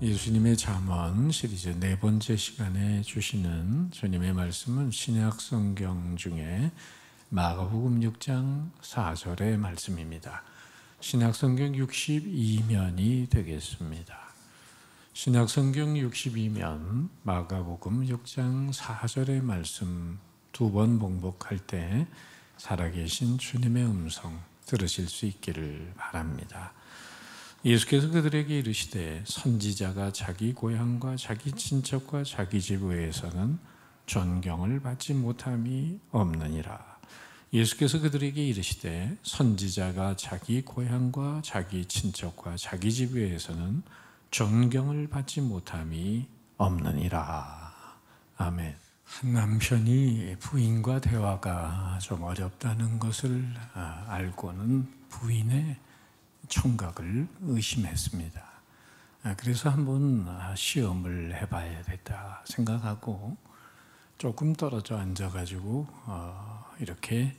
예수님의 잠언 시리즈 네 번째 시간에 주시는 주님의 말씀은 신약 성경 중에 마가복음 6장 4절의 말씀입니다. 신약 성경 62면이 되겠습니다. 신약 성경 62면 마가복음 6장 4절의 말씀 두 번 봉독할 때 살아계신 주님의 음성 들으실 수 있기를 바랍니다. 예수께서 그들에게 이르시되 선지자가 자기 고향과 자기 친척과 자기 집 외에서는 존경을 받지 못함이 없느니라. 예수께서 그들에게 이르시되 선지자가 자기 고향과 자기 친척과 자기 집 외에서는 존경을 받지 못함이 없느니라. 아멘. 한 남편이 부인과 대화가 좀 어렵다는 것을 알고는 부인의 청각을 의심했습니다. 그래서 한번 시험을 해봐야겠다 생각하고 조금 떨어져 앉아가지고 이렇게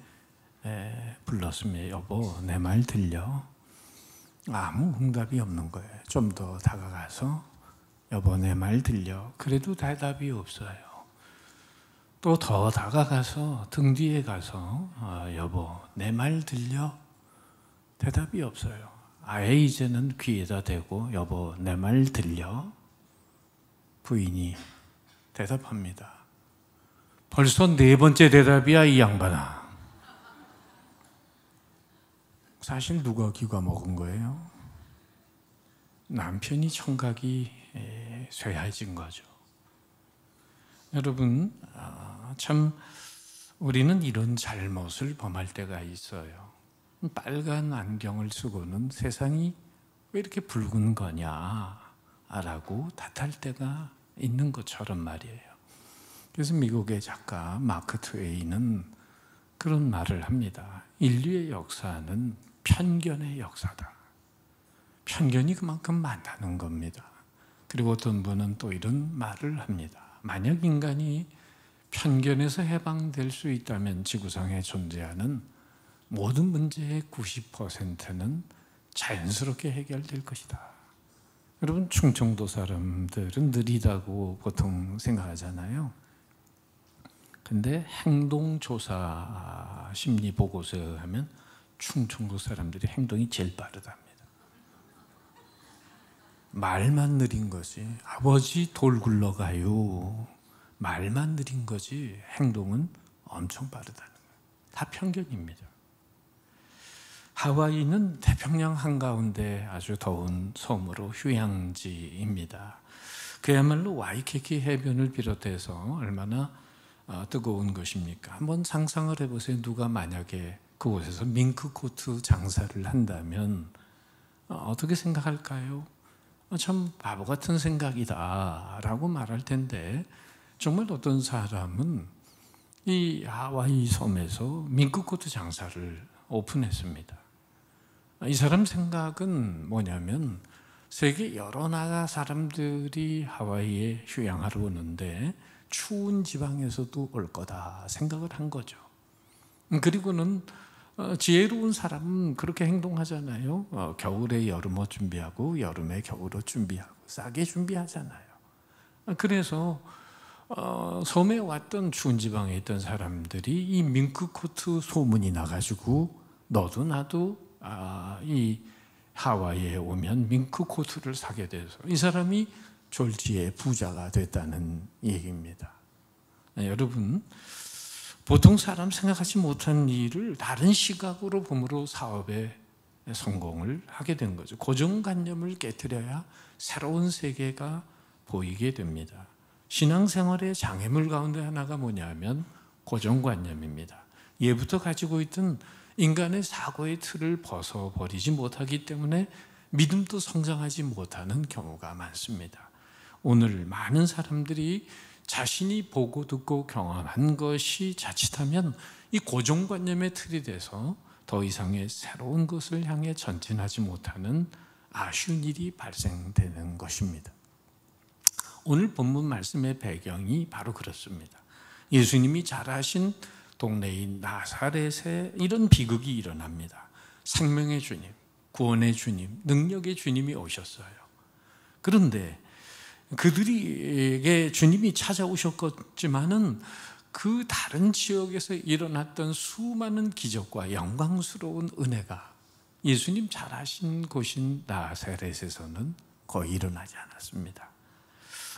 불렀습니다. 여보, 내 말 들려? 아무 응답이 없는 거예요. 좀 더 다가가서 여보, 내 말 들려? 그래도 대답이 없어요. 또 더 다가가서 등 뒤에 가서 여보, 내 말 들려? 대답이 없어요. 아예 이제는 귀에다 대고 여보, 내 말 들려? 부인이 대답합니다. 벌써 네 번째 대답이야, 이 양반아. 사실 누가 귀가 먹은 거예요? 남편이 청각이 쇠해진 거죠. 여러분, 참 우리는 이런 잘못을 범할 때가 있어요. 빨간 안경을 쓰고는 세상이 왜 이렇게 붉은 거냐 라고 탓할 때가 있는 것처럼 말이에요. 그래서 미국의 작가 마크 트웨이는 그런 말을 합니다. 인류의 역사는 편견의 역사다. 편견이 그만큼 많다는 겁니다. 그리고 어떤 분은 또 이런 말을 합니다. 만약 인간이 편견에서 해방될 수 있다면 지구상에 존재하는 모든 문제의 90%는 자연스럽게 해결될 것이다. 여러분, 충청도 사람들은 느리다고 보통 생각하잖아요. 근데 행동조사 심리보고서에 하면 충청도 사람들이 행동이 제일 빠르답니다. 말만 느린 거지. 아버지 돌 굴러가요. 말만 느린 거지 행동은 엄청 빠르다는 거예요. 다 편견입니다. 하와이는 태평양 한가운데 아주 더운 섬으로 휴양지입니다. 그야말로 와이키키 해변을 비롯해서 얼마나 뜨거운 것입니까? 한번 상상을 해보세요. 누가 만약에 그곳에서 밍크코트 장사를 한다면 어떻게 생각할까요? 참 바보 같은 생각이다 라고 말할 텐데, 정말 어떤 사람은 이 하와이 섬에서 밍크코트 장사를 오픈했습니다. 이 사람 생각은 뭐냐면 세계 여러 나라 사람들이 하와이에 휴양하러 오는데 추운 지방에서도 올 거다 생각을 한 거죠. 그리고는 지혜로운 사람은 그렇게 행동하잖아요. 겨울에 여름옷 준비하고 여름에 겨울옷 준비하고 싸게 준비하잖아요. 그래서 섬에 왔던 추운 지방에 있던 사람들이 이 밍크코트 소문이 나가지고 너도 나도 이 하와이에 오면 밍크코트를 사게 돼서 이 사람이 졸지에 부자가 됐다는 얘기입니다. 여러분, 보통 사람 생각하지 못한 일을 다른 시각으로 봄으로 사업에 성공을 하게 된 거죠. 고정관념을 깨트려야 새로운 세계가 보이게 됩니다. 신앙생활의 장애물 가운데 하나가 뭐냐면 고정관념입니다. 예부터 가지고 있던 인간의 사고의 틀을 벗어버리지 못하기 때문에 믿음도 성장하지 못하는 경우가 많습니다. 오늘 많은 사람들이 자신이 보고 듣고 경험한 것이 자칫하면 이 고정관념의 틀이 돼서 더 이상의 새로운 것을 향해 전진하지 못하는 아쉬운 일이 발생되는 것입니다. 오늘 본문 말씀의 배경이 바로 그렇습니다. 예수님이 잘하신 동네인 나사렛에 이런 비극이 일어납니다. 생명의 주님, 구원의 주님, 능력의 주님이 오셨어요. 그런데 그들에게 주님이 찾아오셨겠지만은 그 다른 지역에서 일어났던 수많은 기적과 영광스러운 은혜가 예수님 잘하신 곳인 나사렛에서는 거의 일어나지 않았습니다.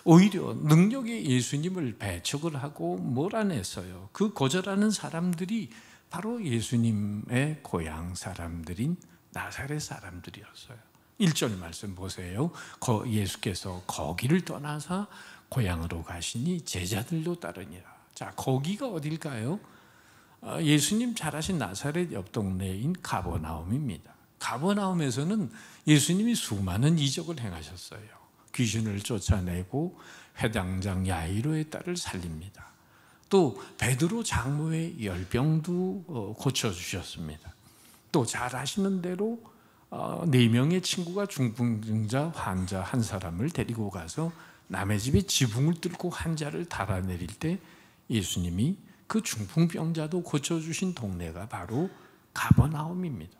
오히려 능력의 예수님을 배척을 하고 몰아냈어요. 그 거절하는 사람들이 바로 예수님의 고향 사람들인 나사렛 사람들이었어요. 1절 말씀 보세요. 예수께서 거기를 떠나서 고향으로 가시니 제자들도 따르니라. 자, 거기가 어딜까요? 예수님 잘하신 나사렛 옆 동네인 가버나움입니다. 가버나움에서는 예수님이 수많은 이적을 행하셨어요. 귀신을 쫓아내고 회당장 야이로의 딸을 살립니다. 또 베드로 장모의 열병도 고쳐주셨습니다. 또 잘 아시는 대로 4명의 친구가 중풍자 환자 한 사람을 데리고 가서 남의 집에 지붕을 뚫고 환자를 달아내릴 때 예수님이 그 중풍병자도 고쳐주신 동네가 바로 가버나움입니다.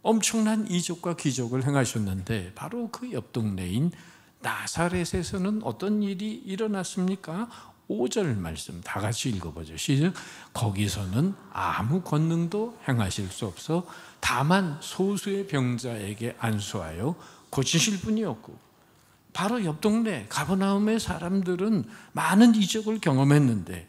엄청난 이적과 기적을 행하셨는데 바로 그 옆 동네인 나사렛에서는 어떤 일이 일어났습니까? 5절 말씀 다 같이 읽어보죠. 시작. 거기서는 아무 권능도 행하실 수 없어 다만 소수의 병자에게 안수하여 고치실 뿐이었고, 바로 옆 동네 가버나움의 사람들은 많은 이적을 경험했는데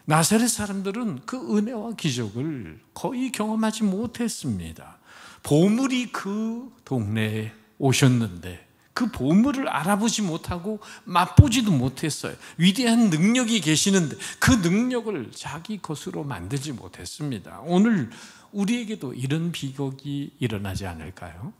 나사렛 사람들은 그 은혜와 기적을 거의 경험하지 못했습니다. 보물이 그 동네에 오셨는데 그 보물을 알아보지 못하고 맛보지도 못했어요. 위대한 능력이 계시는데 그 능력을 자기 것으로 만들지 못했습니다. 오늘 우리에게도 이런 비극이 일어나지 않을까요?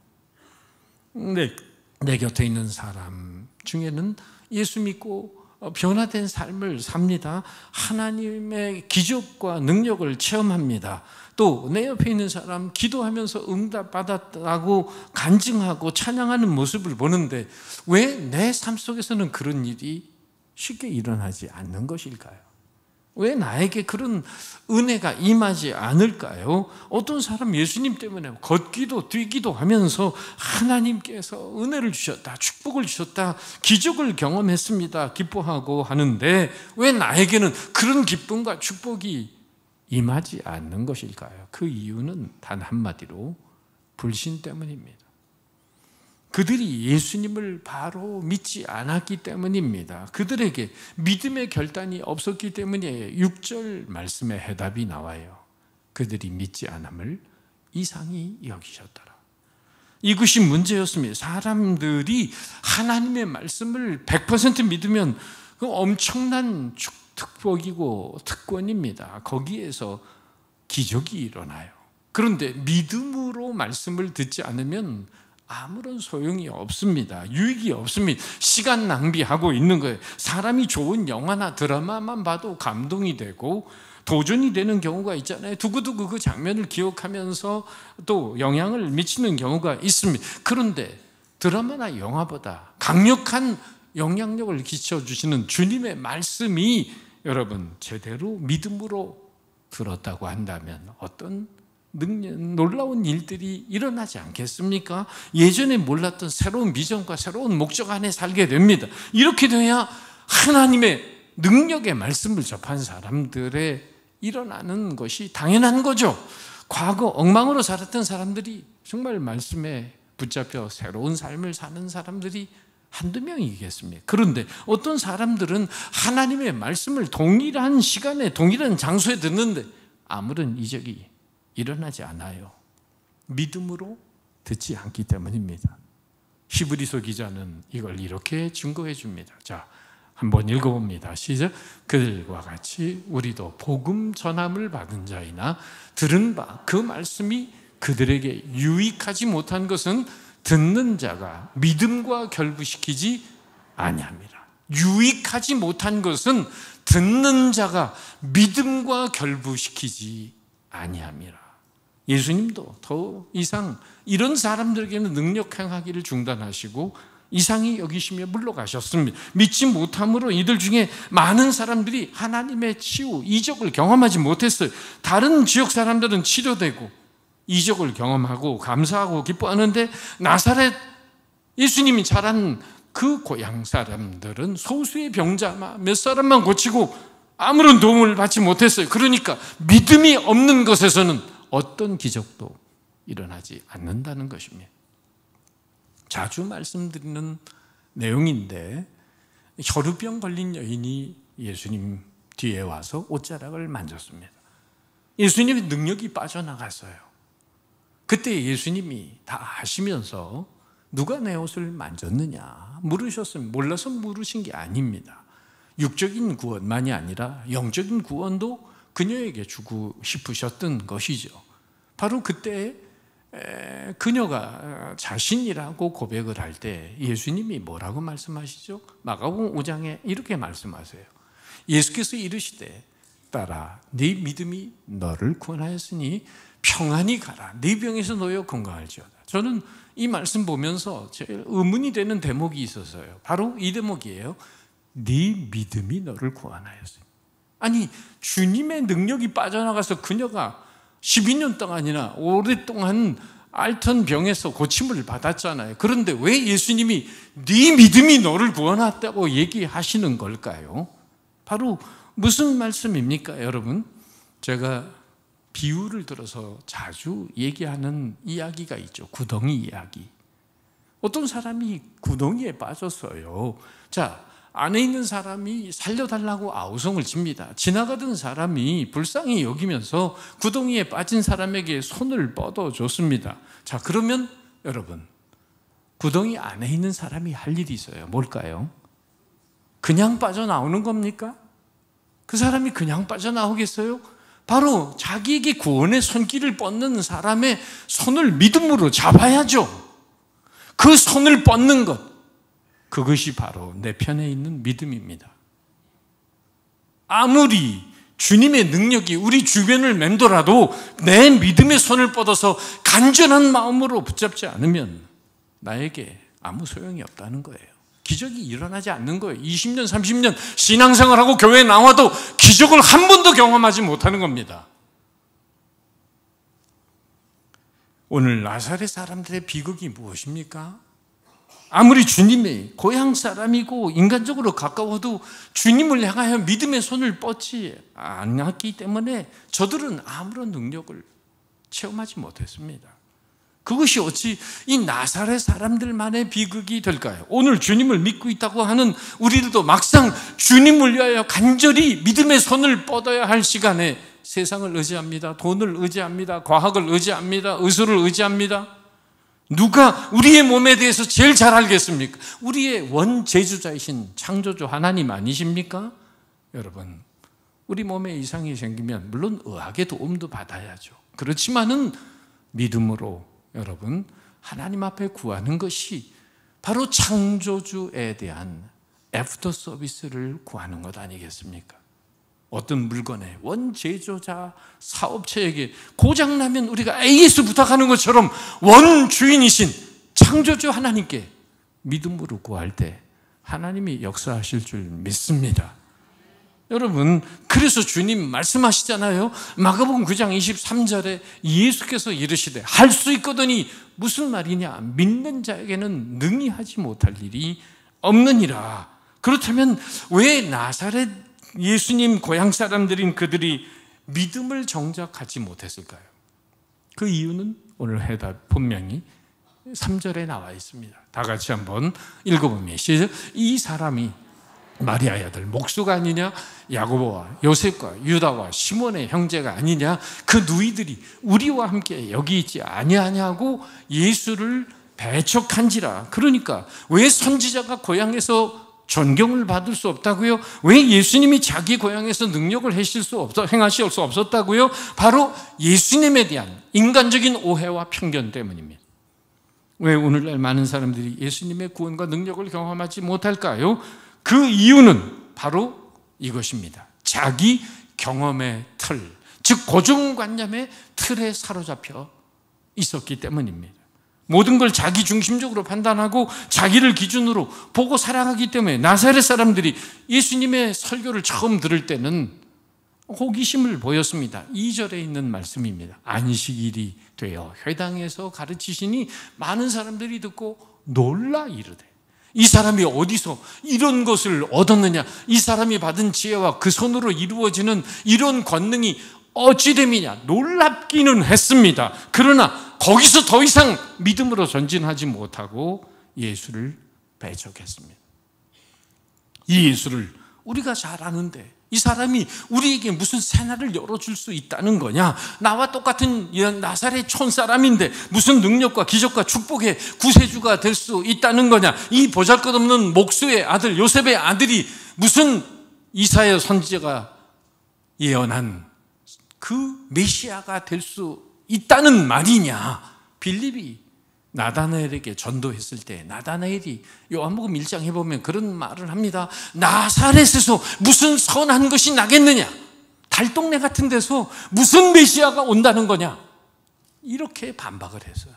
내 곁에 있는 사람 중에는 예수 믿고 변화된 삶을 삽니다. 하나님의 기적과 능력을 체험합니다. 또 내 옆에 있는 사람 기도하면서 응답받았다고 간증하고 찬양하는 모습을 보는데 왜 내 삶 속에서는 그런 일이 쉽게 일어나지 않는 것일까요? 왜 나에게 그런 은혜가 임하지 않을까요? 어떤 사람 예수님 때문에 걷기도 뛰기도 하면서 하나님께서 은혜를 주셨다, 축복을 주셨다, 기적을 경험했습니다, 기뻐하고 하는데 왜 나에게는 그런 기쁨과 축복이 임하지 않는 것일까요? 그 이유는 단 한마디로 불신 때문입니다. 그들이 예수님을 바로 믿지 않았기 때문입니다. 그들에게 믿음의 결단이 없었기 때문이에요. 6절 말씀에 해답이 나와요. 그들이 믿지 않음을 이상히 여기셨더라. 이것이 문제였습니다. 사람들이 하나님의 말씀을 100% 믿으면 그 엄청난 축복이고 특권입니다. 거기에서 기적이 일어나요. 그런데 믿음으로 말씀을 듣지 않으면 아무런 소용이 없습니다. 유익이 없습니다. 시간 낭비하고 있는 거예요. 사람이 좋은 영화나 드라마만 봐도 감동이 되고 도전이 되는 경우가 있잖아요. 두고두고 그 장면을 기억하면서 또 영향을 미치는 경우가 있습니다. 그런데 드라마나 영화보다 강력한 영향력을 끼쳐주시는 주님의 말씀이 여러분 제대로 믿음으로 들었다고 한다면 어떤 놀라운 일들이 일어나지 않겠습니까? 예전에 몰랐던 새로운 비전과 새로운 목적 안에 살게 됩니다. 이렇게 돼야 하나님의 능력의 말씀을 접한 사람들의 일어나는 것이 당연한 거죠. 과거 엉망으로 살았던 사람들이 정말 말씀에 붙잡혀 새로운 삶을 사는 사람들이 한두 명이겠습니까? 그런데 어떤 사람들은 하나님의 말씀을 동일한 시간에 동일한 장소에 듣는데 아무런 이적이 일어나지 않아요. 믿음으로 듣지 않기 때문입니다. 히브리서 기자는 이걸 이렇게 증거해 줍니다. 자, 한번 읽어봅니다. 시작. 그들과 같이 우리도 복음 전함을 받은 자이나 들은 바 그 말씀이 그들에게 유익하지 못한 것은 듣는 자가 믿음과 결부시키지 아니함이라. 유익하지 못한 것은 듣는 자가 믿음과 결부시키지 아니함이라. 예수님도 더 이상 이런 사람들에게는 능력 행하기를 중단하시고 이상히 여기시며 물러가셨습니다. 믿지 못함으로 이들 중에 많은 사람들이 하나님의 치유, 이적을 경험하지 못했어요. 다른 지역 사람들은 치료되고 이적을 경험하고 감사하고 기뻐하는데 나사렛 예수님이 자란 그 고향 사람들은 소수의 병자 몇 사람만 고치고 아무런 도움을 받지 못했어요. 그러니까 믿음이 없는 것에서는 어떤 기적도 일어나지 않는다는 것입니다. 자주 말씀드리는 내용인데, 혈우병 걸린 여인이 예수님 뒤에 와서 옷자락을 만졌습니다. 예수님의 능력이 빠져나갔어요. 그때 예수님이 다 아시면서 누가 내 옷을 만졌느냐 물으셨으면 몰라서 물으신 게 아닙니다. 육적인 구원만이 아니라 영적인 구원도 그녀에게 주고 싶으셨던 것이죠. 바로 그때 그녀가 자신이라고 고백을 할 때 예수님이 뭐라고 말씀하시죠? 마가복음 5장에 이렇게 말씀하세요. 예수께서 이르시되 딸아, 네 믿음이 너를 구원하였으니 평안히 가라. 네 병에서 놓여 건강할지어다. 저는 이 말씀 보면서 제일 의문이 되는 대목이 있었어요. 바로 이 대목이에요. 네 믿음이 너를 구원하였으니. 아니, 주님의 능력이 빠져나가서 그녀가 12년 동안이나 오랫동안 앓던 병에서 고침을 받았잖아요. 그런데 왜 예수님이 네 믿음이 너를 구원했다고 얘기하시는 걸까요? 바로 무슨 말씀입니까, 여러분? 제가 비유를 들어서 자주 얘기하는 이야기가 있죠. 구덩이 이야기. 어떤 사람이 구덩이에 빠졌어요. 자, 안에 있는 사람이 살려달라고 아우성을 칩니다. 지나가던 사람이 불쌍히 여기면서 구덩이에 빠진 사람에게 손을 뻗어줬습니다. 자, 그러면 여러분, 구덩이 안에 있는 사람이 할 일이 있어요. 뭘까요? 그냥 빠져나오는 겁니까? 그 사람이 그냥 빠져나오겠어요? 바로 자기에게 구원의 손길을 뻗는 사람의 손을 믿음으로 잡아야죠. 그 손을 뻗는 것, 그것이 바로 내 편에 있는 믿음입니다. 아무리 주님의 능력이 우리 주변을 맴돌아도 내 믿음의 손을 뻗어서 간절한 마음으로 붙잡지 않으면 나에게 아무 소용이 없다는 거예요. 기적이 일어나지 않는 거예요. 20년, 30년 신앙생활하고 교회에 나와도 기적을 한 번도 경험하지 못하는 겁니다. 오늘 나사렛 사람들의 비극이 무엇입니까? 아무리 주님의 고향 사람이고 인간적으로 가까워도 주님을 향하여 믿음의 손을 뻗지 않았기 때문에 저들은 아무런 능력을 체험하지 못했습니다. 그것이 어찌 이 나사렛 사람들만의 비극이 될까요? 오늘 주님을 믿고 있다고 하는 우리들도 막상 주님을 위하여 간절히 믿음의 손을 뻗어야 할 시간에 세상을 의지합니다. 돈을 의지합니다. 과학을 의지합니다. 의술을 의지합니다. 누가 우리의 몸에 대해서 제일 잘 알겠습니까? 우리의 원제주자이신 창조주 하나님 아니십니까? 여러분, 우리 몸에 이상이 생기면 물론 의학의 도움도 받아야죠. 그렇지만은 믿음으로 여러분 하나님 앞에 구하는 것이 바로 창조주에 대한 애프터 서비스를 구하는 것 아니겠습니까? 어떤 물건의 원제조자 사업체에게 고장나면 우리가 AS 부탁하는 것처럼 원주인이신 창조주 하나님께 믿음으로 구할 때 하나님이 역사하실 줄 믿습니다. 여러분, 그래서 주님 말씀하시잖아요. 마가복음 9장 23절에 예수께서 이르시되 할 수 있거든이 무슨 말이냐? 믿는 자에게는 능히 하지 못할 일이 없느니라. 그렇다면 왜 나사렛 예수님 고향 사람들인 그들이 믿음을 정작 갖지 못했을까요? 그 이유는 오늘 해답 분명히 3절에 나와 있습니다. 다 같이 한번 읽어보면 시작. 이 사람이 마리아의 아들 목수가 아니냐? 야고보와 요셉과 유다와 시몬의 형제가 아니냐? 그 누이들이 우리와 함께 여기 있지 아니하냐고 예수를 배척한지라. 그러니까 왜 선지자가 고향에서 존경을 받을 수 없다고요? 왜 예수님이 자기 고향에서 능력을 행하실 수 없었다고요? 바로 예수님에 대한 인간적인 오해와 편견 때문입니다. 왜 오늘날 많은 사람들이 예수님의 구원과 능력을 경험하지 못할까요? 그 이유는 바로 이것입니다. 자기 경험의 틀, 즉 고정관념의 틀에 사로잡혀 있었기 때문입니다. 모든 걸 자기 중심적으로 판단하고 자기를 기준으로 보고 살아가기 때문에 나사렛 사람들이 예수님의 설교를 처음 들을 때는 호기심을 보였습니다. 2절에 있는 말씀입니다. 안식일이 되어 회당에서 가르치시니 많은 사람들이 듣고 놀라 이르되 이 사람이 어디서 이런 것을 얻었느냐? 이 사람이 받은 지혜와 그 손으로 이루어지는 이런 권능이 어찌 됨이냐? 놀랍기는 했습니다. 그러나 거기서 더 이상 믿음으로 전진하지 못하고 예수를 배척했습니다. 이 예수를 우리가 잘 아는데 이 사람이 우리에게 무슨 새날을 열어줄 수 있다는 거냐? 나와 똑같은 나사렛 촌사람인데 무슨 능력과 기적과 축복의 구세주가 될 수 있다는 거냐? 이 보잘것없는 목수의 아들 요셉의 아들이 무슨 이사야 선지자가 예언한 그 메시아가 될 수 있다는 말이냐? 빌립이 나다나엘에게 전도했을 때 나다나엘이 요한복음 1장에 보면 그런 말을 합니다. 나사렛에서 무슨 선한 것이 나겠느냐? 달동네 같은 데서 무슨 메시아가 온다는 거냐? 이렇게 반박을 했어요.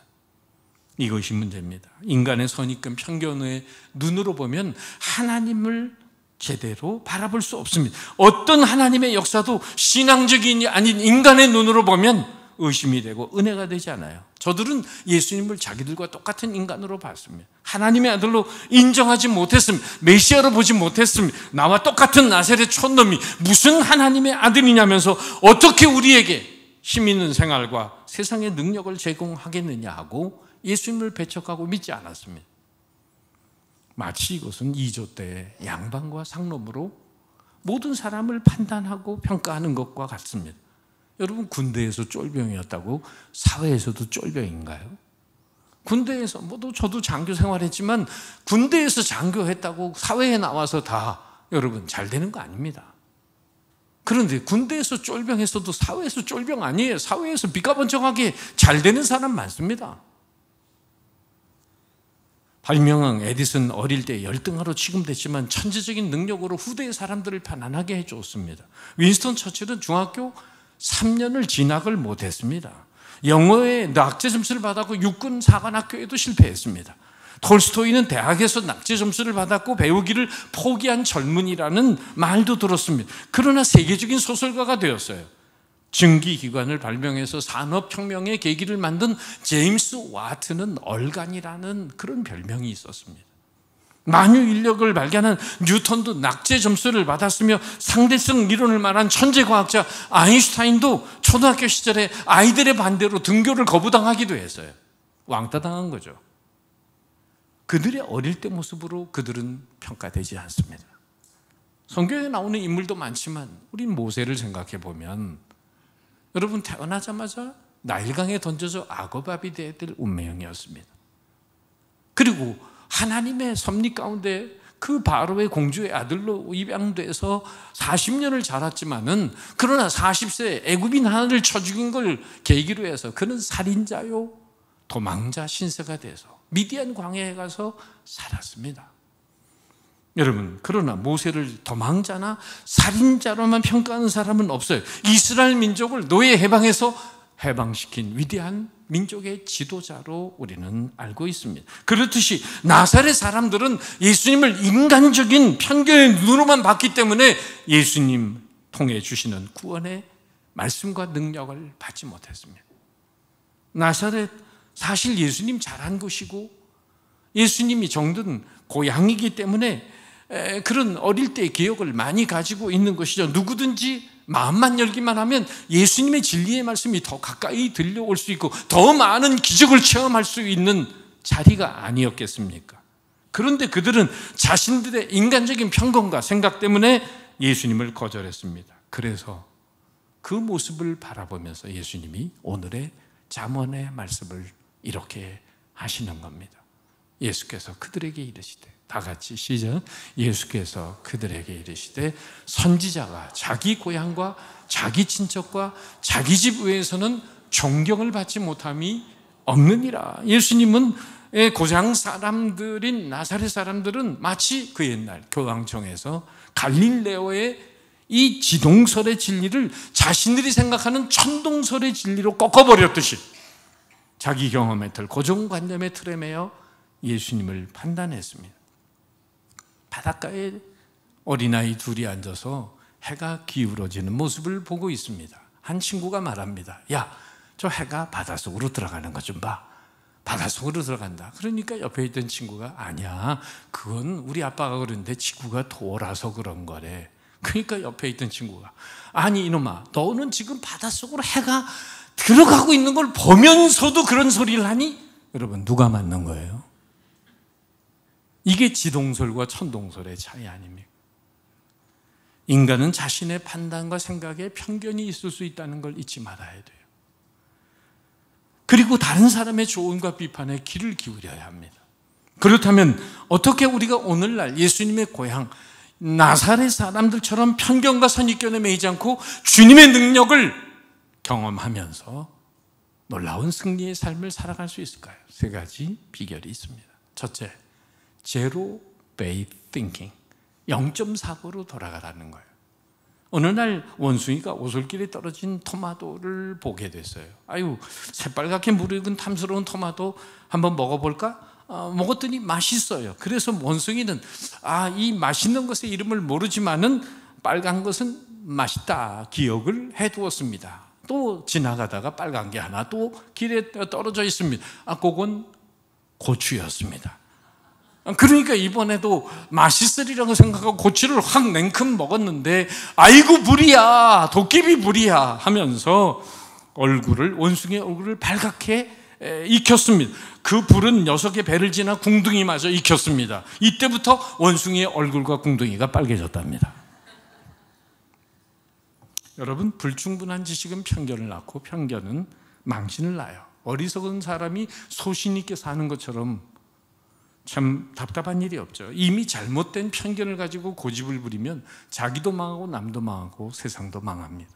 이것이 문제입니다. 인간의 선입견 편견의 눈으로 보면 하나님을 제대로 바라볼 수 없습니다. 어떤 하나님의 역사도 신앙적인 아닌 인간의 눈으로 보면 의심이 되고 은혜가 되지 않아요. 저들은 예수님을 자기들과 똑같은 인간으로 봤습니다. 하나님의 아들로 인정하지 못했습니다. 메시아로 보지 못했습니다. 나와 똑같은 나사렛 촌놈이 무슨 하나님의 아들이냐면서 어떻게 우리에게 힘 있는 생활과 세상의 능력을 제공하겠느냐 하고 예수님을 배척하고 믿지 않았습니다. 마치 이것은 2조 때 양반과 상놈으로 모든 사람을 판단하고 평가하는 것과 같습니다. 여러분, 군대에서 쫄병이었다고 사회에서도 쫄병인가요? 군대에서 저도 장교 생활했지만 군대에서 장교했다고 사회에 나와서 다 여러분 잘 되는 거 아닙니다. 그런데 군대에서 쫄병했어도 사회에서 쫄병 아니에요. 사회에서 비가번쩍하게 잘 되는 사람 많습니다. 발명왕 에디슨 어릴 때 열등하로 취급됐지만 천재적인 능력으로 후대의 사람들을 편안하게 해줬습니다. 윈스턴 처칠은 중학교 3년을 진학을 못했습니다. 영어에 낙제 점수를 받았고 육군 사관학교에도 실패했습니다. 톨스토이는 대학에서 낙제 점수를 받았고 배우기를 포기한 젊은이라는 말도 들었습니다. 그러나 세계적인 소설가가 되었어요. 증기기관을 발명해서 산업혁명의 계기를 만든 제임스 와트는 얼간이라는 그런 별명이 있었습니다. 만유인력을 발견한 뉴턴도 낙제 점수를 받았으며 상대성 이론을 말한 천재과학자 아인슈타인도 초등학교 시절에 아이들의 반대로 등교를 거부당하기도 했어요. 왕따당한 거죠. 그들의 어릴 때 모습으로 그들은 평가되지 않습니다. 성경에 나오는 인물도 많지만 우린 모세를 생각해 보면 여러분, 태어나자마자 나일강에 던져져 악어밥이 되어야 될 운명이었습니다. 그리고 하나님의 섭리 가운데 그 바로의 공주의 아들로 입양돼서 40년을 자랐지만은 그러나 40세 애굽인 하나를 쳐 죽인 걸 계기로 해서 그는 살인자요 도망자 신세가 돼서 미디안 광야에 가서 살았습니다. 여러분, 그러나 모세를 도망자나 살인자로만 평가하는 사람은 없어요. 이스라엘 민족을 노예 해방에서 해방시킨 위대한 민족의 지도자로 우리는 알고 있습니다. 그렇듯이 나사렛 사람들은 예수님을 인간적인 편견의 눈으로만 봤기 때문에 예수님 통해 주시는 구원의 말씀과 능력을 받지 못했습니다. 나사렛 사실 예수님 잘한 곳이고 예수님이 정든 고향이기 때문에 그런 어릴 때의 기억을 많이 가지고 있는 것이죠. 누구든지 마음만 열기만 하면 예수님의 진리의 말씀이 더 가까이 들려올 수 있고 더 많은 기적을 체험할 수 있는 자리가 아니었겠습니까? 그런데 그들은 자신들의 인간적인 편견과 생각 때문에 예수님을 거절했습니다. 그래서 그 모습을 바라보면서 예수님이 오늘의 잠언의 말씀을 이렇게 하시는 겁니다. 예수께서 그들에게 이르시되, 다 같이 시작. 예수께서 그들에게 이르시되 선지자가 자기 고향과 자기 친척과 자기 집 외에서는 존경을 받지 못함이 없느니라. 예수님은 고장 사람들인 나사렛 사람들은 마치 그 옛날 교황청에서 갈릴레오의 이 지동설의 진리를 자신들이 생각하는 천동설의 진리로 꺾어버렸듯이 자기 경험의 틀, 고정관념의 틀에 매여 예수님을 판단했습니다. 바닷가에 어린아이 둘이 앉아서 해가 기울어지는 모습을 보고 있습니다. 한 친구가 말합니다. 야, 저 해가 바닷속으로 들어가는 것 좀 봐. 바닷속으로 들어간다. 그러니까 옆에 있던 친구가 아니야, 그건 우리 아빠가 그러는데 지구가 돌아서 그런 거래. 그러니까 옆에 있던 친구가 아니 이놈아, 너는 지금 바닷속으로 해가 들어가고 있는 걸 보면서도 그런 소리를 하니? 여러분, 누가 맞는 거예요? 이게 지동설과 천동설의 차이 아닙니까? 인간은 자신의 판단과 생각에 편견이 있을 수 있다는 걸 잊지 말아야 돼요. 그리고 다른 사람의 조언과 비판에 귀를 기울여야 합니다. 그렇다면 어떻게 우리가 오늘날 예수님의 고향 나사렛 사람들처럼 편견과 선입견에 매이지 않고 주님의 능력을 경험하면서 놀라운 승리의 삶을 살아갈 수 있을까요? 세 가지 비결이 있습니다. 첫째, 제로 베이스 띵킹, 0.4%로 돌아가라는 거예요. 어느 날 원숭이가 오솔길에 떨어진 토마토를 보게 됐어요. 아유, 새빨갛게 무르익은 탐스러운 토마토 한번 먹어볼까? 먹었더니 맛있어요. 그래서 원숭이는 이 맛있는 것의 이름을 모르지만은 빨간 것은 맛있다 기억을 해두었습니다. 또 지나가다가 빨간 게 하나 또 길에 떨어져 있습니다. 그건 고추였습니다. 그러니까 이번에도 맛있으리라고 생각하고 고추를 확 냉큼 먹었는데 아이고 불이야, 도깨비 불이야 하면서 원숭이의 얼굴을 발갛게 익혔습니다. 그 불은 녀석의 배를 지나 궁둥이마저 익혔습니다. 이때부터 원숭이의 얼굴과 궁둥이가 빨개졌답니다. 여러분, 불충분한 지식은 편견을 낳고 편견은 망신을 낳아요. 어리석은 사람이 소신 있게 사는 것처럼 참 답답한 일이 없죠. 이미 잘못된 편견을 가지고 고집을 부리면 자기도 망하고 남도 망하고 세상도 망합니다.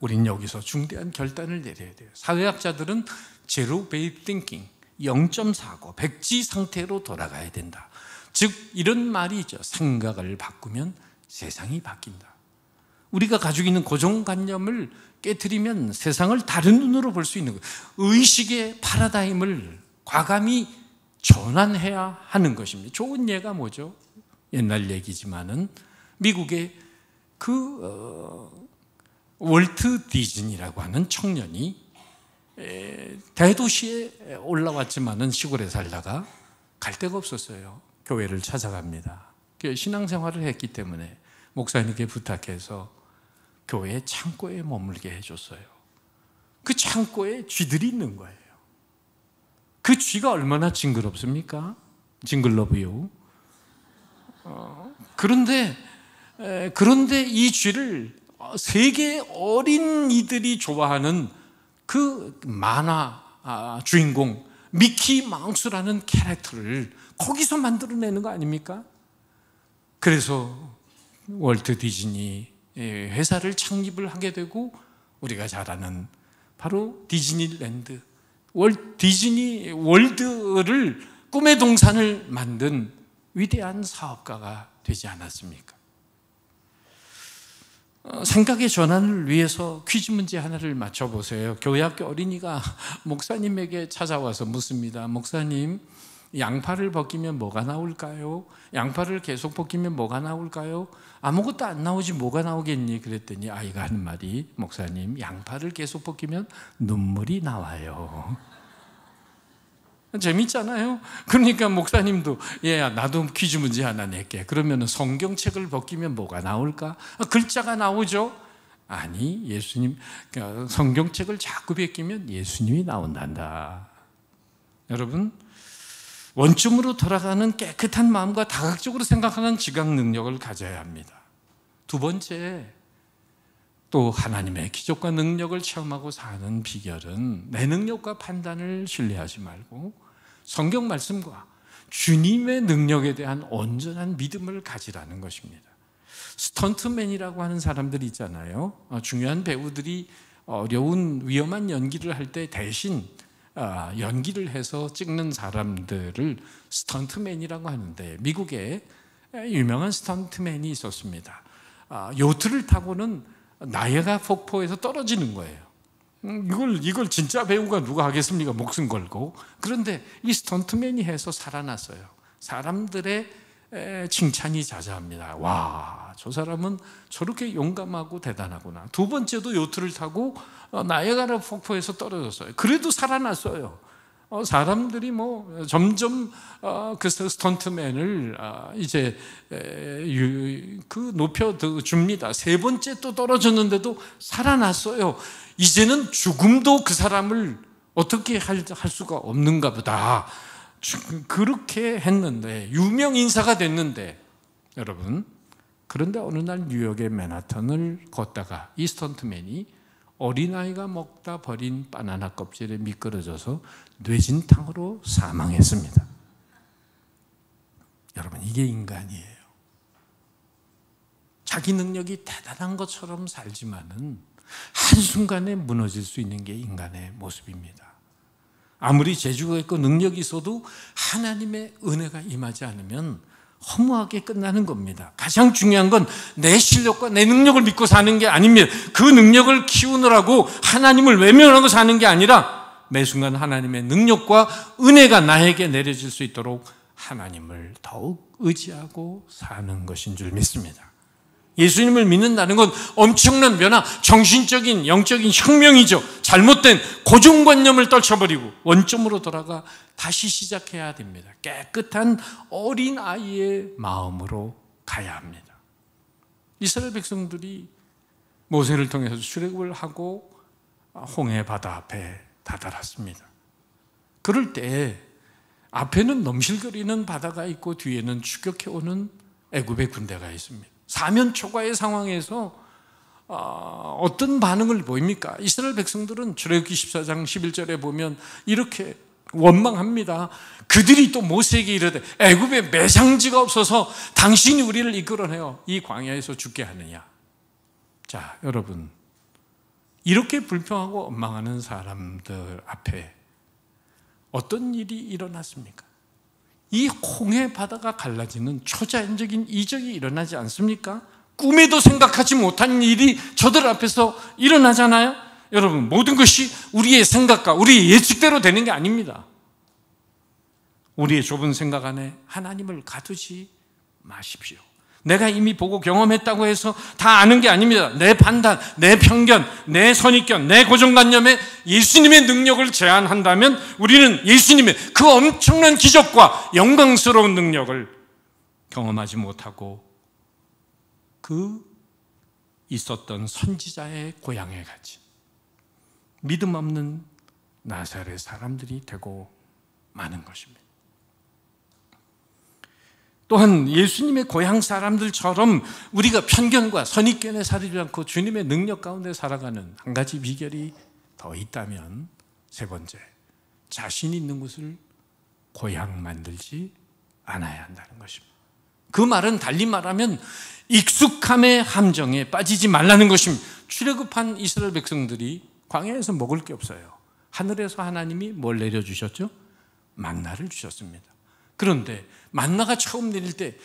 우린 여기서 중대한 결단을 내려야 돼요. 사회학자들은 제로 베이스 띵킹, 0.49, 백지 상태로 돌아가야 된다. 즉 이런 말이 있죠. 생각을 바꾸면 세상이 바뀐다. 우리가 가지고 있는 고정관념을 깨트리면 세상을 다른 눈으로 볼 수 있는 거예요. 의식의 파라다임을 과감히 전환해야 하는 것입니다. 좋은 예가 뭐죠? 옛날 얘기지만은 미국의 월트 디즈니라고 하는 청년이 대도시에 올라왔지만은 시골에 살다가 갈 데가 없었어요. 교회를 찾아갑니다. 신앙생활을 했기 때문에 목사님께 부탁해서 교회 창고에 머물게 해줬어요. 그 창고에 쥐들이 있는 거예요. 그 쥐가 얼마나 징그럽습니까? 징글러브요. 그런데 이 쥐를 세계 어린이들이 좋아하는 그 만화 주인공 미키 마우스라는 캐릭터를 거기서 만들어내는 거 아닙니까? 그래서 월트 디즈니 회사를 창립을 하게 되고 우리가 잘 아는 바로 디즈니랜드, 디즈니 월드를 꿈의 동산을 만든 위대한 사업가가 되지 않았습니까? 생각의 전환을 위해서 퀴즈 문제 하나를 맞춰보세요. 교회학교 어린이가 목사님에게 찾아와서 묻습니다. 목사님, 양파를 벗기면 뭐가 나올까요? 양파를 계속 벗기면 뭐가 나올까요? 아무것도 안 나오지 뭐가 나오겠니? 그랬더니 아이가 하는 말이, 목사님, 양파를 계속 벗기면 눈물이 나와요. 재밌잖아요. 그러니까 목사님도 나도 퀴즈 문제 하나 낼게. 그러면 성경책을 벗기면 뭐가 나올까? 글자가 나오죠. 아니, 예수님, 성경책을 자꾸 벗기면 예수님이 나온단다. 여러분, 원점으로 돌아가는 깨끗한 마음과 다각적으로 생각하는 지각 능력을 가져야 합니다. 두 번째, 또 하나님의 기적과 능력을 체험하고 사는 비결은 내 능력과 판단을 신뢰하지 말고 성경 말씀과 주님의 능력에 대한 온전한 믿음을 가지라는 것입니다. 스턴트맨이라고 하는 사람들이 있잖아요. 중요한 배우들이 어려운 위험한 연기를 할 때 대신 연기를 해서 찍는 사람들을 스턴트맨이라고 하는데, 미국에 유명한 스턴트맨이 있었습니다. 요트를 타고는 나이아가라 폭포에서 떨어지는 거예요. 이걸 진짜 배우가 누가 하겠습니까? 목숨 걸고. 그런데 이 스턴트맨이 해서 살아났어요. 사람들의 칭찬이 자자합니다. 와, 저 사람은 저렇게 용감하고 대단하구나. 두 번째도 요트를 타고 나이아가라 폭포에서 떨어졌어요. 그래도 살아났어요. 사람들이 뭐 점점 그 스턴트맨을 이제 그 높여 줍니다. 세 번째 또 떨어졌는데도 살아났어요. 이제는 죽음도 그 사람을 어떻게 할 수가 없는가 보다. 그렇게 했는데, 유명 인사가 됐는데, 여러분, 그런데 어느 날 뉴욕의 맨하탄을 걷다가 이 스턴트맨이 어린아이가 먹다 버린 바나나 껍질에 미끄러져서 뇌진탕으로 사망했습니다. 여러분, 이게 인간이에요. 자기 능력이 대단한 것처럼 살지만은 한순간에 무너질 수 있는 게 인간의 모습입니다. 아무리 재주가 있고 능력이 있어도 하나님의 은혜가 임하지 않으면 허무하게 끝나는 겁니다. 가장 중요한 건 내 실력과 내 능력을 믿고 사는 게 아닙니다. 그 능력을 키우느라고 하나님을 외면하고 사는 게 아니라 매 순간 하나님의 능력과 은혜가 나에게 내려질 수 있도록 하나님을 더욱 의지하고 사는 것인 줄 믿습니다. 예수님을 믿는다는 건 엄청난 변화, 정신적인 영적인 혁명이죠. 잘못된 고정관념을 떨쳐버리고 원점으로 돌아가 다시 시작해야 됩니다. 깨끗한 어린아이의 마음으로 가야 합니다. 이스라엘 백성들이 모세를 통해서 출애굽을 하고 홍해 바다 앞에 다다랐습니다. 그럴 때 앞에는 넘실거리는 바다가 있고 뒤에는 추격해오는 애굽의 군대가 있습니다. 사면초가의 상황에서 어떤 반응을 보입니까? 이스라엘 백성들은 출애굽기 14장 11절에 보면 이렇게 원망합니다. 그들이 또 모세에게 이르되 애굽에 매장지가 없어서 당신이 우리를 이끌어내어 이 광야에서 죽게 하느냐. 자, 여러분, 이렇게 불평하고 원망하는 사람들 앞에 어떤 일이 일어났습니까? 이 홍해 바다가 갈라지는 초자연적인 이적이 일어나지 않습니까? 꿈에도 생각하지 못한 일이 저들 앞에서 일어나잖아요. 여러분, 모든 것이 우리의 생각과 우리의 예측대로 되는 게 아닙니다. 우리의 좁은 생각 안에 하나님을 가두지 마십시오. 내가 이미 보고 경험했다고 해서 다 아는 게 아닙니다. 내 판단, 내 편견, 내 선입견, 내 고정관념에 예수님의 능력을 제한한다면 우리는 예수님의 그 엄청난 기적과 영광스러운 능력을 경험하지 못하고 그 있었던 선지자의 고향에 같이 믿음 없는 나사렛 사람들이 되고 마는 것입니다. 또한 예수님의 고향 사람들처럼 우리가 편견과 선입견에 살지 않고 주님의 능력 가운데 살아가는 한 가지 비결이 더 있다면 세 번째, 자신 있는 곳을 고향 만들지 않아야 한다는 것입니다. 그 말은 달리 말하면 익숙함의 함정에 빠지지 말라는 것입니다. 출애굽한 이스라엘 백성들이 광야에서 먹을 게 없어요. 하늘에서 하나님이 뭘 내려주셨죠? 만나를 주셨습니다. 그런데 만나가 처음 내릴 때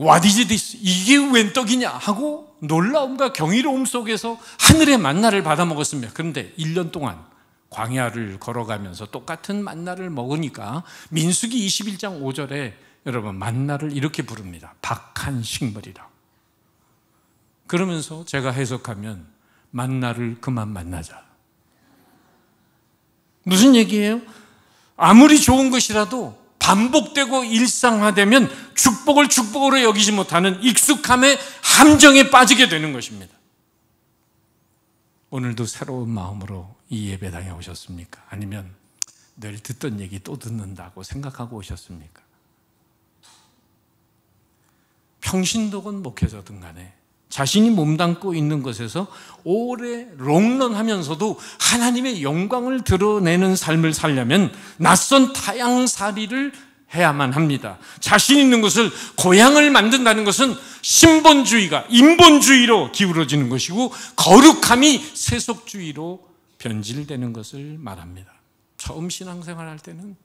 What is this? 이게 웬 떡이냐 하고 놀라움과 경이로움 속에서 하늘의 만나를 받아 먹었습니다. 그런데 1년 동안 광야를 걸어가면서 똑같은 만나를 먹으니까 민수기 21장 5절에 여러분 만나를 이렇게 부릅니다. 박한 식물이라. 그러면서 제가 해석하면 만나를 그만 만나자. 무슨 얘기예요? 아무리 좋은 것이라도 반복되고 일상화되면 축복을 축복으로 여기지 못하는 익숙함의 함정에 빠지게 되는 것입니다. 오늘도 새로운 마음으로 이 예배당에 오셨습니까? 아니면 늘 듣던 얘기 또 듣는다고 생각하고 오셨습니까? 평신도건 목회자든 간에 자신이 몸담고 있는 것에서 오래 롱런하면서도 하나님의 영광을 드러내는 삶을 살려면 낯선 타향살이를 해야만 합니다. 자신 있는 것을 고향을 만든다는 것은 신본주의가 인본주의로 기울어지는 것이고 거룩함이 세속주의로 변질되는 것을 말합니다. 처음 신앙생활 할 때는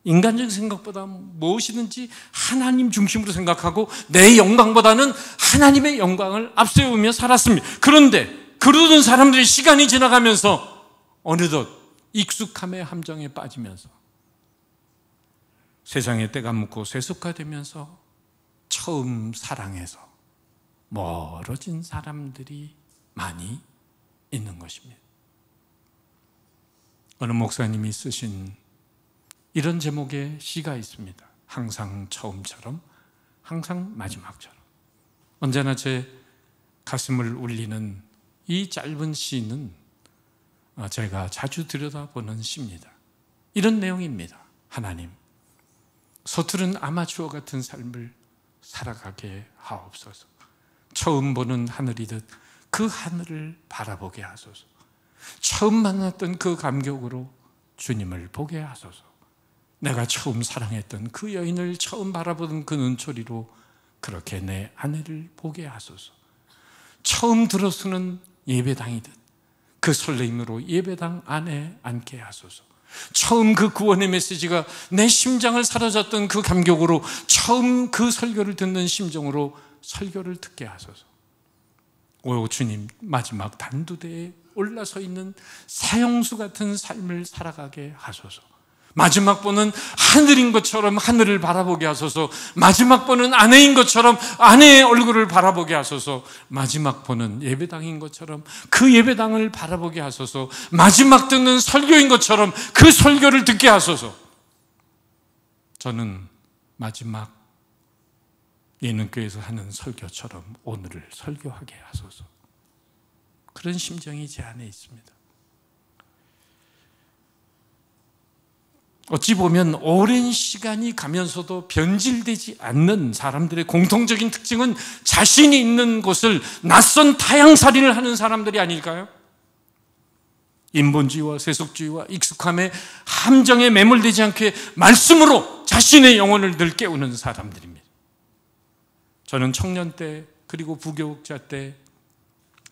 인간적인 생각보다 무엇이든지 하나님 중심으로 생각하고 내 영광보다는 하나님의 영광을 앞세우며 살았습니다. 그런데 그러던 사람들이 시간이 지나가면서 어느덧 익숙함의 함정에 빠지면서 세상에 때가 묻고 쇠속가 되면서 처음 사랑해서 멀어진 사람들이 많이 있는 것입니다. 어느 목사님이 쓰신 이런 제목의 시가 있습니다. 항상 처음처럼, 항상 마지막처럼. 언제나 제 가슴을 울리는 이 짧은 시는 제가 자주 들여다보는 시입니다. 이런 내용입니다. 하나님, 서투른 아마추어 같은 삶을 살아가게 하옵소서. 처음 보는 하늘이듯 그 하늘을 바라보게 하소서. 처음 만났던 그 감격으로 주님을 보게 하소서. 내가 처음 사랑했던 그 여인을 처음 바라보던 그 눈초리로 그렇게 내 아내를 보게 하소서. 처음 들어서는 예배당이듯 그 설레임으로 예배당 안에 앉게 하소서. 처음 그 구원의 메시지가 내 심장을 사로잡던 그 감격으로 처음 그 설교를 듣는 심정으로 설교를 듣게 하소서. 오 주님, 마지막 단두대에 올라서 있는 사형수 같은 삶을 살아가게 하소서. 마지막 번은 하늘인 것처럼 하늘을 바라보게 하소서. 마지막 번은 아내인 것처럼 아내의 얼굴을 바라보게 하소서. 마지막 번은 예배당인 것처럼 그 예배당을 바라보게 하소서. 마지막 듣는 설교인 것처럼 그 설교를 듣게 하소서. 저는 마지막 예능교회에서 하는 설교처럼 오늘을 설교하게 하소서. 그런 심정이 제 안에 있습니다. 어찌 보면 오랜 시간이 가면서도 변질되지 않는 사람들의 공통적인 특징은 자신이 있는 곳을 낯선 타향살이를 하는 사람들이 아닐까요? 인본주의와 세속주의와 익숙함의 함정에 매몰되지 않게 말씀으로 자신의 영혼을 늘 깨우는 사람들입니다. 저는 청년 때 그리고 부교육자 때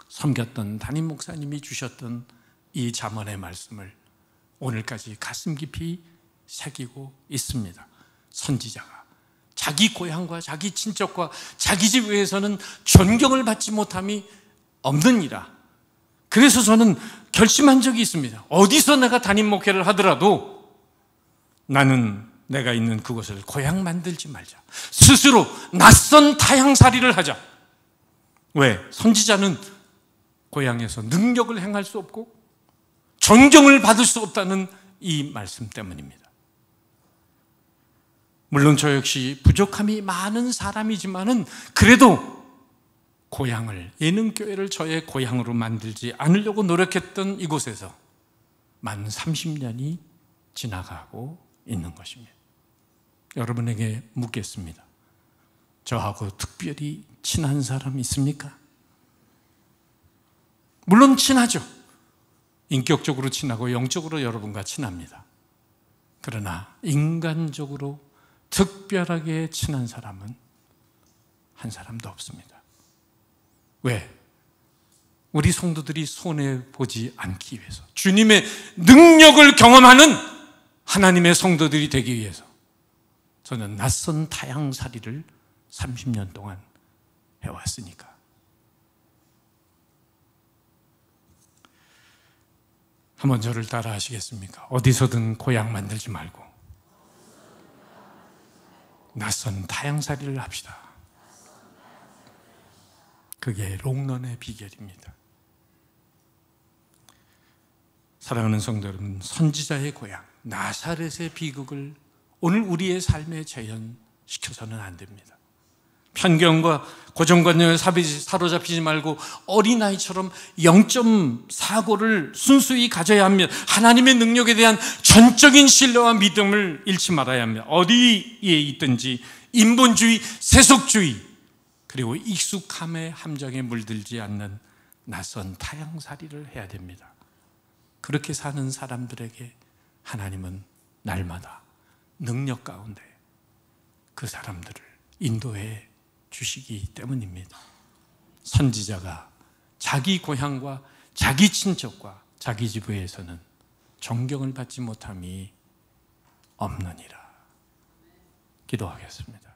섬겼던 담임 목사님이 주셨던 이 잠언의 말씀을 오늘까지 가슴 깊이 새기고 있습니다. 선지자가 자기 고향과 자기 친척과 자기 집 외에서는 존경을 받지 못함이 없느니라. 그래서 저는 결심한 적이 있습니다. 어디서 내가 담임 목회를 하더라도 나는 내가 있는 그곳을 고향 만들지 말자. 스스로 낯선 타향살이를 하자. 왜? 선지자는 고향에서 능력을 행할 수 없고 존경을 받을 수 없다는 이 말씀 때문입니다. 물론 저 역시 부족함이 많은 사람이지만은 그래도 고향을, 예능교회를 저의 고향으로 만들지 않으려고 노력했던 이곳에서 만 30년이 지나가고 있는 것입니다. 여러분에게 묻겠습니다. 저하고 특별히 친한 사람 있습니까? 물론 친하죠. 인격적으로 친하고 영적으로 여러분과 친합니다. 그러나 인간적으로 특별하게 친한 사람은 한 사람도 없습니다. 왜? 우리 성도들이 손해보지 않기 위해서, 주님의 능력을 경험하는 하나님의 성도들이 되기 위해서 저는 낯선 타향살이를 30년 동안 해왔으니까. 한번 저를 따라 하시겠습니까? 어디서든 고향 만들지 말고 낯선 타향살이를 합시다. 그게 롱런의 비결입니다. 사랑하는 성도 여러분, 선지자의 고향 나사렛의 비극을 오늘 우리의 삶에 재현시켜서는 안 됩니다. 편견과 고정관념에 사로잡히지 말고 어린아이처럼 0.4고를 순수히 가져야 합니다. 하나님의 능력에 대한 전적인 신뢰와 믿음을 잃지 말아야 합니다. 어디에 있든지 인본주의, 세속주의 그리고 익숙함의 함정에 물들지 않는 낯선 타향살이를 해야 됩니다. 그렇게 사는 사람들에게 하나님은 날마다 능력 가운데 그 사람들을 인도해 주시기 때문입니다. 선지자가 자기 고향과 자기 친척과 자기 지부에서는 존경을 받지 못함이 없느니라. 기도하겠습니다.